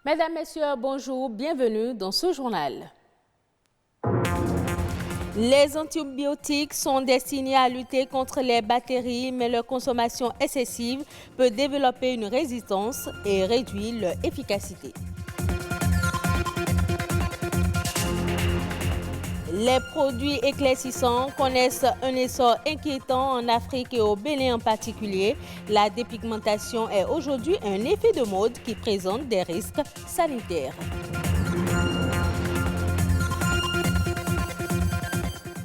Mesdames, Messieurs, bonjour, bienvenue dans ce journal. Les antibiotiques sont destinés à lutter contre les bactéries, mais leur consommation excessive peut développer une résistance et réduire leur efficacité. Les produits éclaircissants connaissent un essor inquiétant en Afrique et au Bénin en particulier. La dépigmentation est aujourd'hui un effet de mode qui présente des risques sanitaires.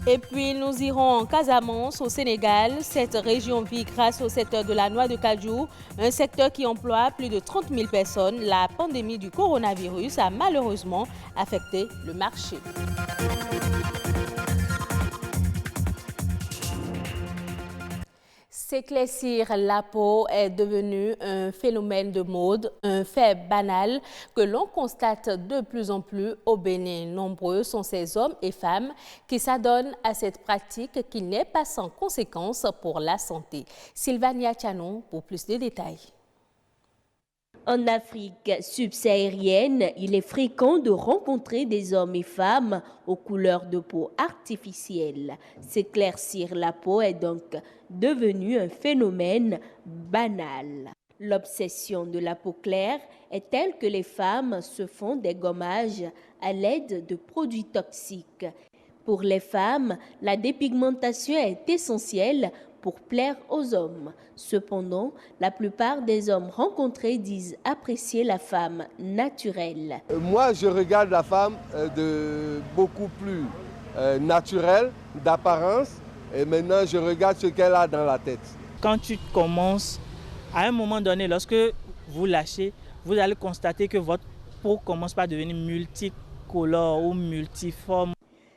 Et puis nous irons en Casamance, au Sénégal. Cette région vit grâce au secteur de la noix de cajou, un secteur qui emploie plus de 30 000 personnes. La pandémie du coronavirus a malheureusement affecté le marché. S'éclaircir la peau est devenu un phénomène de mode, un fait banal que l'on constate de plus en plus au Bénin. Nombreux sont ces hommes et femmes qui s'adonnent à cette pratique qui n'est pas sans conséquences pour la santé. Sylvania Tchanou pour plus de détails. En Afrique subsaharienne, il est fréquent de rencontrer des hommes et femmes aux couleurs de peau artificielles. S'éclaircir la peau est donc devenu un phénomène banal. L'obsession de la peau claire est telle que les femmes se font des gommages à l'aide de produits toxiques. Pour les femmes, la dépigmentation est essentielle pour plaire aux hommes. Cependant, la plupart des hommes rencontrés disent apprécier la femme naturelle. Moi, je regarde la femme de beaucoup plus naturelle, d'apparence, et maintenant je regarde ce qu'elle a dans la tête. Quand tu commences, à un moment donné, lorsque vous lâchez, vous allez constater que votre peau commence par devenir multicolore ou multiforme.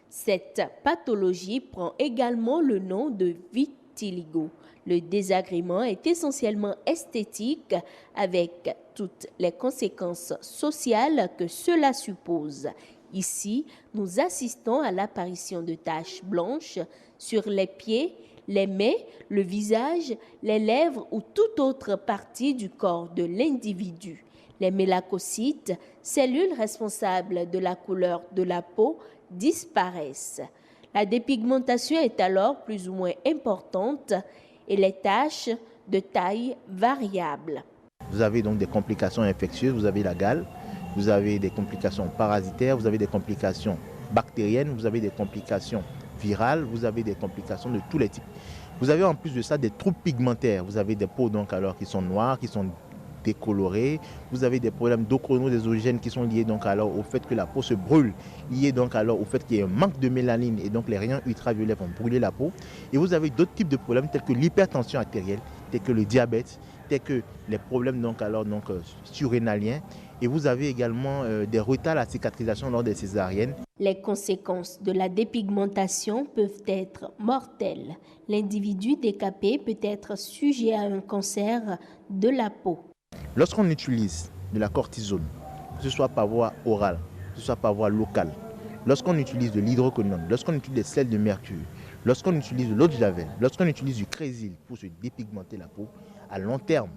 Cette pathologie prend également le nom de vitiligo. Le désagrément est essentiellement esthétique avec toutes les conséquences sociales que cela suppose. Ici, nous assistons à l'apparition de taches blanches sur les pieds, les mains, le visage, les lèvres ou toute autre partie du corps de l'individu. Les mélacocytes, cellules responsables de la couleur de la peau, disparaissent. La dépigmentation est alors plus ou moins importante et les taches de taille variable. Vous avez donc des complications infectieuses, vous avez la gale, vous avez des complications parasitaires, vous avez des complications bactériennes, vous avez des complications virales, vous avez des complications de tous les types. Vous avez en plus de ça des troubles pigmentaires, vous avez des peaux donc alors qui sont noires, qui sont décolorées, vous avez des problèmes d'ochronodésogènes qui sont liés donc alors au fait que la peau se brûle, liés donc alors au fait qu'il y ait un manque de mélanine et donc les rayons ultraviolets vont brûler la peau. Et vous avez d'autres types de problèmes tels que l'hypertension artérielle, tels que le diabète, tels que les problèmes donc alors surrénaliens. Et vous avez également des retards à la cicatrisation lors des césariennes. Les conséquences de la dépigmentation peuvent être mortelles. L'individu décapé peut être sujet à un cancer de la peau. Lorsqu'on utilise de la cortisone, que ce soit par voie orale, que ce soit par voie locale, lorsqu'on utilise de l'hydroquinone, lorsqu'on utilise des sels de mercure, lorsqu'on utilise de l'eau de javel, lorsqu'on utilise du crésil pour se dépigmenter la peau, à long terme,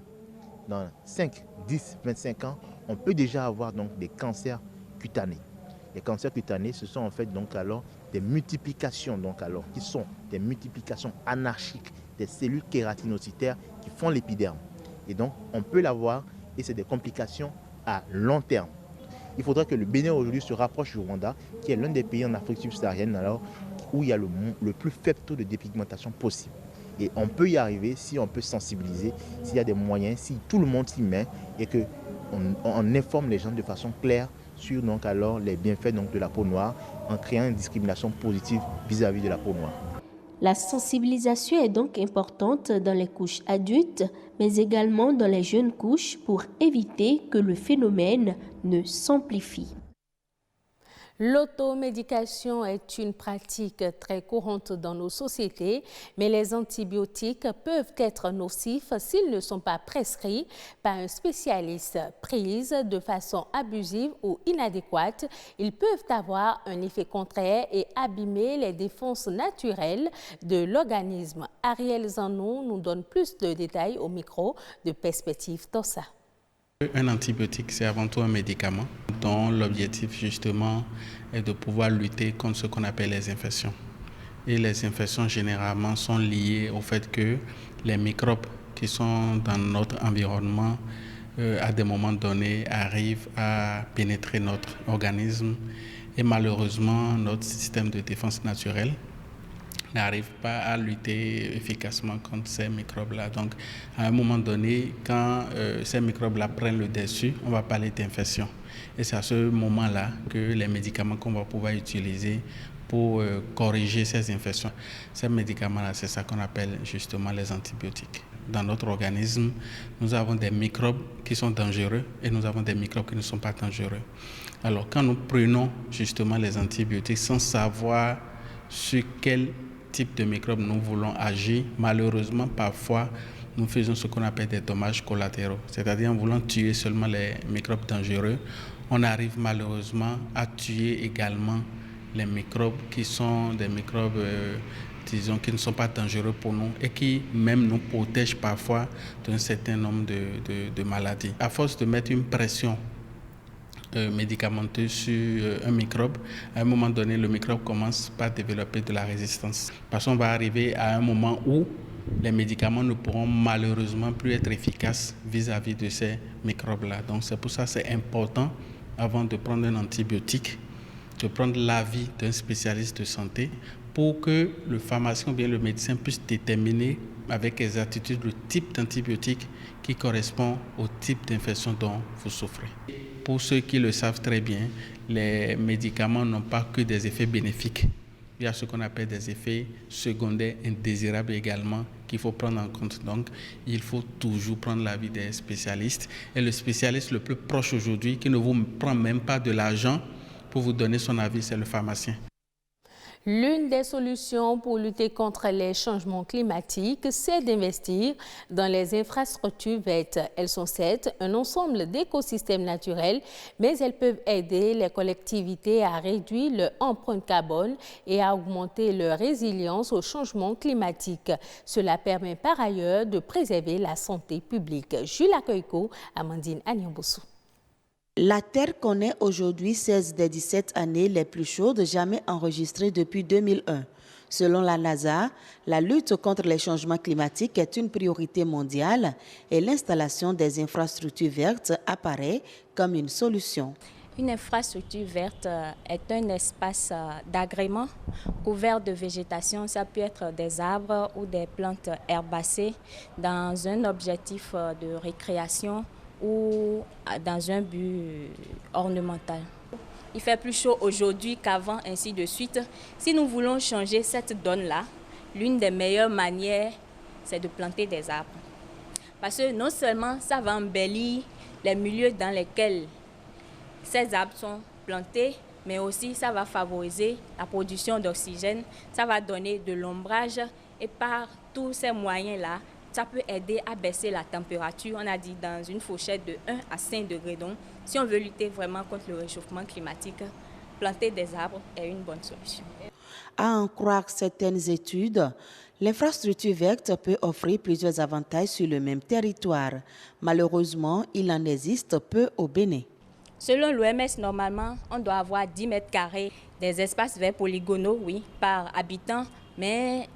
dans 5, 10, 25 ans, on peut déjà avoir donc des cancers cutanés. Les cancers cutanés, ce sont en fait donc alors des multiplications qui sont des multiplications anarchiques des cellules kératinocytaires qui font l'épiderme. Et donc, on peut l'avoir et c'est des complications à long terme. Il faudra que le Bénin aujourd'hui se rapproche du Rwanda, qui est l'un des pays en Afrique subsaharienne alors, où il y a le plus faible taux de dépigmentation possible. Et on peut y arriver si on peut sensibiliser, s'il y a des moyens, si tout le monde s'y met et qu'on informe les gens de façon claire sur donc alors les bienfaits donc de la peau noire en créant une discrimination positive vis-à-vis de la peau noire. La sensibilisation est donc importante dans les couches adultes, mais également dans les jeunes couches pour éviter que le phénomène ne s'amplifie. L'automédication est une pratique très courante dans nos sociétés, mais les antibiotiques peuvent être nocifs s'ils ne sont pas prescrits par un spécialiste. Pris de façon abusive ou inadéquate, ils peuvent avoir un effet contraire et abîmer les défenses naturelles de l'organisme. Ariel Zanou nous donne plus de détails au micro de Perspective Tossa. Un antibiotique, c'est avant tout un médicament dont l'objectif justement est de pouvoir lutter contre ce qu'on appelle les infections. Et les infections généralement sont liées au fait que les microbes qui sont dans notre environnement à des moments donnés arrivent à pénétrer notre organisme et malheureusement notre système de défense naturelle n'arrive pas à lutter efficacement contre ces microbes-là. Donc, à un moment donné, quand ces microbes-là prennent le dessus, on va parler d'infection. Et c'est à ce moment-là que les médicaments qu'on va pouvoir utiliser pour corriger ces infections, ces médicaments-là, c'est ça qu'on appelle justement les antibiotiques. Dans notre organisme, nous avons des microbes qui sont dangereux et nous avons des microbes qui ne sont pas dangereux. Alors, quand nous prenons justement les antibiotiques sans savoir sur quel type de microbes nous voulons agir, malheureusement, parfois, nous faisons ce qu'on appelle des dommages collatéraux. C'est-à-dire, en voulant tuer seulement les microbes dangereux, on arrive malheureusement à tuer également les microbes qui sont des microbes, disons, qui ne sont pas dangereux pour nous et qui même nous protègent parfois d'un certain nombre de maladies. À force de mettre une pression médicamenteuse sur un microbe, à un moment donné, le microbe commence par développer de la résistance. Parce qu'on va arriver à un moment où les médicaments ne pourront malheureusement plus être efficaces vis-à-vis de ces microbes-là. Donc c'est pour ça que c'est important, avant de prendre un antibiotique, de prendre l'avis d'un spécialiste de santé pour que le pharmacien ou bien le médecin puisse déterminer avec exactitude le type d'antibiotique qui correspond au type d'infection dont vous souffrez. Pour ceux qui le savent très bien, les médicaments n'ont pas que des effets bénéfiques. Il y a ce qu'on appelle des effets secondaires indésirables également qu'il faut prendre en compte. Donc, il faut toujours prendre l'avis des spécialistes. Et le spécialiste le plus proche aujourd'hui, qui ne vous prend même pas de l'argent pour vous donner son avis, c'est le pharmacien. L'une des solutions pour lutter contre les changements climatiques, c'est d'investir dans les infrastructures vertes. Elles sont certes un ensemble d'écosystèmes naturels, mais elles peuvent aider les collectivités à réduire leur empreinte carbone et à augmenter leur résilience au changement climatique. Cela permet par ailleurs de préserver la santé publique. Jules Akoyko, Amandine Agnamboussou. La Terre connaît aujourd'hui 16 des 17 années les plus chaudes jamais enregistrées depuis 2001. Selon la NASA, la lutte contre les changements climatiques est une priorité mondiale et l'installation des infrastructures vertes apparaît comme une solution. Une infrastructure verte est un espace d'agrément couvert de végétation. Ça peut être des arbres ou des plantes herbacées dans un objectif de récréation ou dans un but ornemental. Il fait plus chaud aujourd'hui qu'avant, ainsi de suite. Si nous voulons changer cette donne-là, l'une des meilleures manières, c'est de planter des arbres. Parce que non seulement ça va embellir les milieux dans lesquels ces arbres sont plantés, mais aussi ça va favoriser la production d'oxygène, ça va donner de l'ombrage et par tous ces moyens-là, ça peut aider à baisser la température, on a dit dans une fourchette de 1 à 5 degrés. Donc, si on veut lutter vraiment contre le réchauffement climatique, planter des arbres est une bonne solution. À en croire certaines études, l'infrastructure verte peut offrir plusieurs avantages sur le même territoire. Malheureusement, il en existe peu au Bénin. Selon l'OMS, normalement, on doit avoir 10 mètres carrés des espaces verts polygonaux, oui, par habitant, mais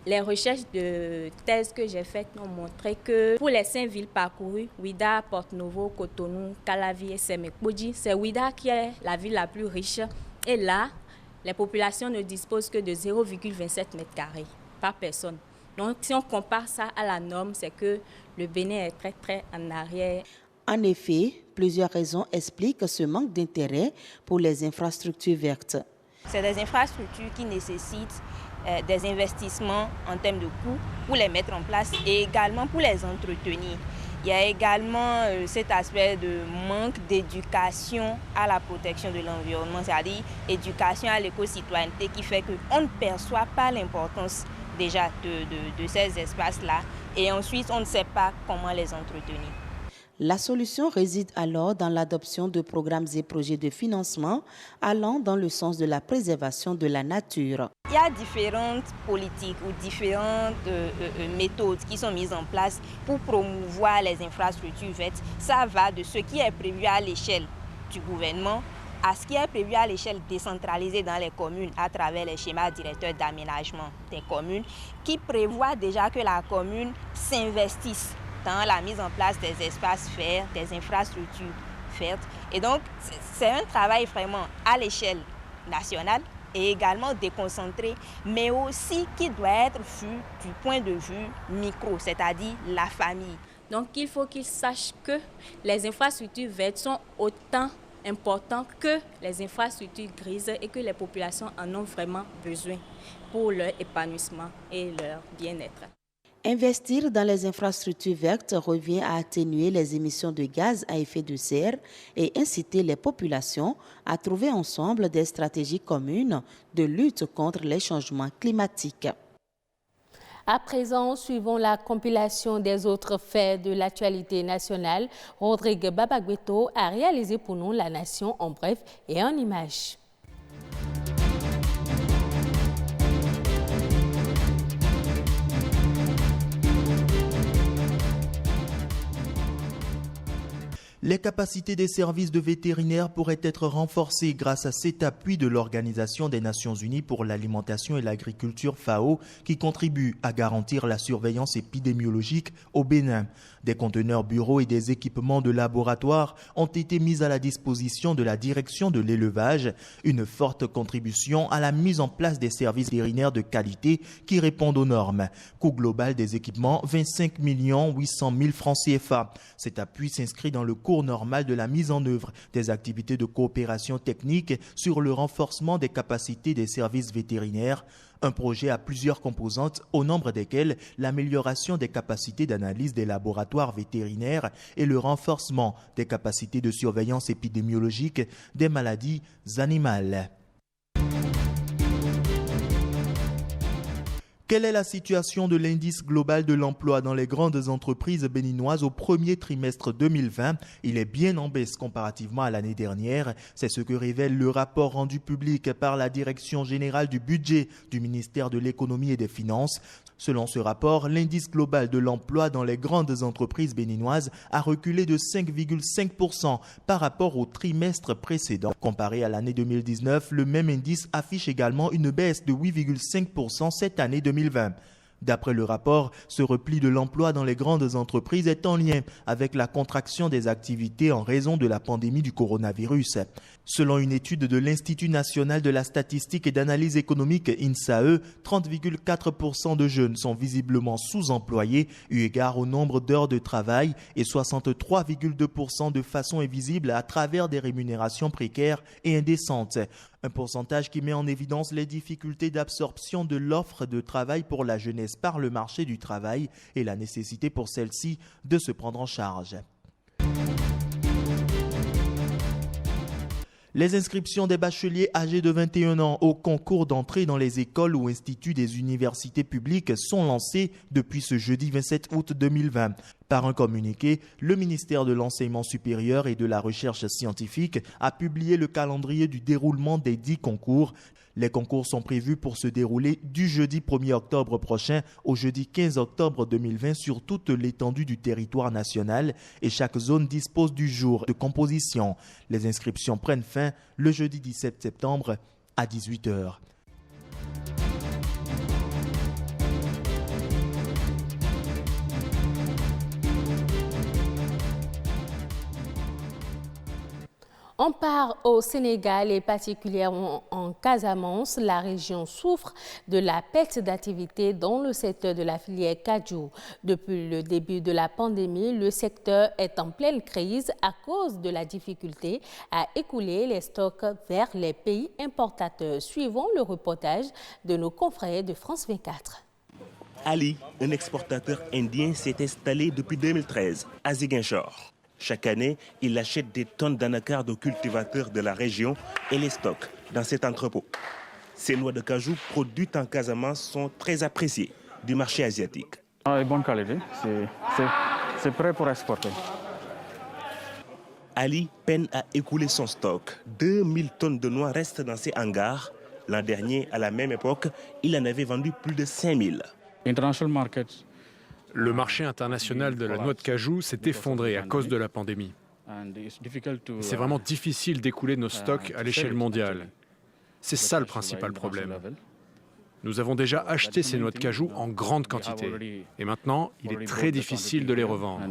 les recherches de thèse que j'ai faites ont montré que pour les 5 villes parcourues, Ouidah, Porto-Novo, Cotonou, Calavi et Sémékpodji, c'est Ouidah qui est la ville la plus riche. Et là, les populations ne disposent que de 0,27 mètres carrés par personne. Donc, si on compare ça à la norme, c'est que le Bénin est très, très en arrière. En effet, plusieurs raisons expliquent ce manque d'intérêt pour les infrastructures vertes. C'est des infrastructures qui nécessitent des investissements en termes de coûts pour les mettre en place et également pour les entretenir. Il y a également cet aspect de manque d'éducation à la protection de l'environnement, c'est-à-dire éducation à l'éco-citoyenneté qui fait qu'on ne perçoit pas l'importance déjà de ces espaces-là et ensuite on ne sait pas comment les entretenir. La solution réside alors dans l'adoption de programmes et projets de financement allant dans le sens de la préservation de la nature. Il y a différentes politiques ou différentes méthodes qui sont mises en place pour promouvoir les infrastructures vertes. Ça va de ce qui est prévu à l'échelle du gouvernement à ce qui est prévu à l'échelle décentralisée dans les communes à travers les schémas directeurs d'aménagement des communes qui prévoient déjà que la commune s'investisse dans la mise en place des espaces verts, des infrastructures vertes. Et donc, c'est un travail vraiment à l'échelle nationale et également déconcentré, mais aussi qui doit être vu du point de vue micro, c'est-à-dire la famille. Donc, il faut qu'ils sachent que les infrastructures vertes sont autant important que les infrastructures grises et que les populations en ont vraiment besoin pour leur épanouissement et leur bien-être. Investir dans les infrastructures vertes revient à atténuer les émissions de gaz à effet de serre et inciter les populations à trouver ensemble des stratégies communes de lutte contre les changements climatiques. À présent, suivons la compilation des autres faits de l'actualité nationale. Rodrigue Babagweto a réalisé pour nous La Nation en bref et en images. Les capacités des services de vétérinaires pourraient être renforcées grâce à cet appui de l'Organisation des Nations Unies pour l'alimentation et l'agriculture FAO qui contribue à garantir la surveillance épidémiologique au Bénin. Des conteneurs bureaux et des équipements de laboratoire ont été mis à la disposition de la direction de l'élevage, une forte contribution à la mise en place des services vétérinaires de qualité qui répondent aux normes. Coût global des équipements, 25 800 000 francs CFA. Cet appui s'inscrit dans le cours normal de la mise en œuvre des activités de coopération technique sur le renforcement des capacités des services vétérinaires, un projet à plusieurs composantes au nombre desquelles l'amélioration des capacités d'analyse des laboratoires vétérinaires et le renforcement des capacités de surveillance épidémiologique des maladies animales. Quelle est la situation de l'indice global de l'emploi dans les grandes entreprises béninoises au premier trimestre 2020 ? Il est bien en baisse comparativement à l'année dernière. C'est ce que révèle le rapport rendu public par la Direction générale du budget du ministère de l'Économie et des Finances. Selon ce rapport, l'indice global de l'emploi dans les grandes entreprises béninoises a reculé de 5,5% par rapport au trimestre précédent. Comparé à l'année 2019, le même indice affiche également une baisse de 8,5% cette année 2020. D'après le rapport, ce repli de l'emploi dans les grandes entreprises est en lien avec la contraction des activités en raison de la pandémie du coronavirus. Selon une étude de l'Institut national de la statistique et d'analyse économique INSAE, 30,4% de jeunes sont visiblement sous-employés eu égard au nombre d'heures de travail et 63,2% de façon invisible à travers des rémunérations précaires et indécentes. Un pourcentage qui met en évidence les difficultés d'absorption de l'offre de travail pour la jeunesse par le marché du travail et la nécessité pour celle-ci de se prendre en charge. Les inscriptions des bacheliers âgés de 21 ans au concours d'entrée dans les écoles ou instituts des universités publiques sont lancées depuis ce jeudi 27 août 2020. Par un communiqué, le ministère de l'Enseignement supérieur et de la Recherche scientifique a publié le calendrier du déroulement des 10 concours. Les concours sont prévus pour se dérouler du jeudi 1er octobre prochain au jeudi 15 octobre 2020 sur toute l'étendue du territoire national et chaque zone dispose du jour de composition. Les inscriptions prennent fin le jeudi 17 septembre à 18h. On part au Sénégal et particulièrement en Casamance. La région souffre de la perte d'activité dans le secteur de la filière cajou. Depuis le début de la pandémie, le secteur est en pleine crise à cause de la difficulté à écouler les stocks vers les pays importateurs. Suivons le reportage de nos confrères de France 24. Ali, un exportateur indien, s'est installé depuis 2013 à Ziguinchor. Chaque année, il achète des tonnes d'anacards aux cultivateurs de la région et les stocke dans cet entrepôt. Ces noix de cajou produites en Casamance sont très appréciées du marché asiatique. Bonne qualité, c'est prêt pour exporter. Ali peine à écouler son stock. 2000 tonnes de noix restent dans ses hangars L'an dernier, à la même époque, il en avait vendu plus de 5000. Le marché international de la noix de cajou s'est effondré à cause de la pandémie. C'est vraiment difficile d'écouler nos stocks à l'échelle mondiale. C'est ça le principal problème. Nous avons déjà acheté ces noix de cajou en grande quantité. Et maintenant, il est très difficile de les revendre.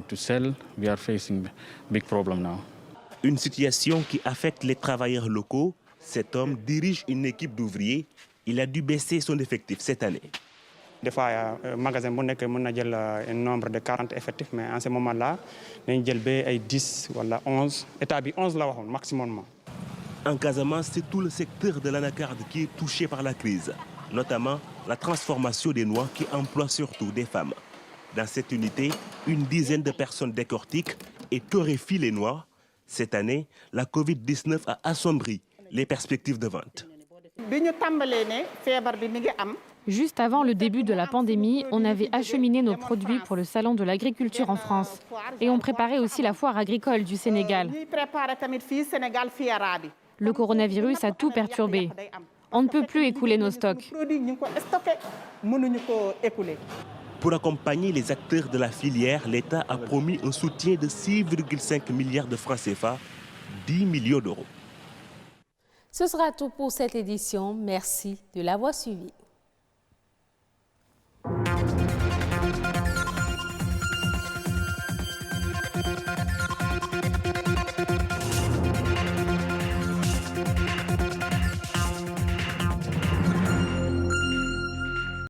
Une situation qui affecte les travailleurs locaux. Cet homme dirige une équipe d'ouvriers. Il a dû baisser son effectif cette année. Des fois, un magasin qui a un nombre de 40 effectifs, mais en ce moment-là, il y a 10 ou 11. État 11 maximum. En Casamance, c'est tout le secteur de l'anacarde qui est touché par la crise, notamment la transformation des noix qui emploie surtout des femmes. Dans cette unité, une dizaine de personnes décortiquent et torréfient les noix. Cette année, la Covid-19 a assombri les perspectives de vente. Juste avant le début de la pandémie, on avait acheminé nos produits pour le salon de l'agriculture en France. Et on préparait aussi la foire agricole du Sénégal. Le coronavirus a tout perturbé. On ne peut plus écouler nos stocks. Pour accompagner les acteurs de la filière, l'État a promis un soutien de 6,5 milliards de francs CFA, 10 millions d'euros. Ce sera tout pour cette édition. Merci de l'avoir suivi.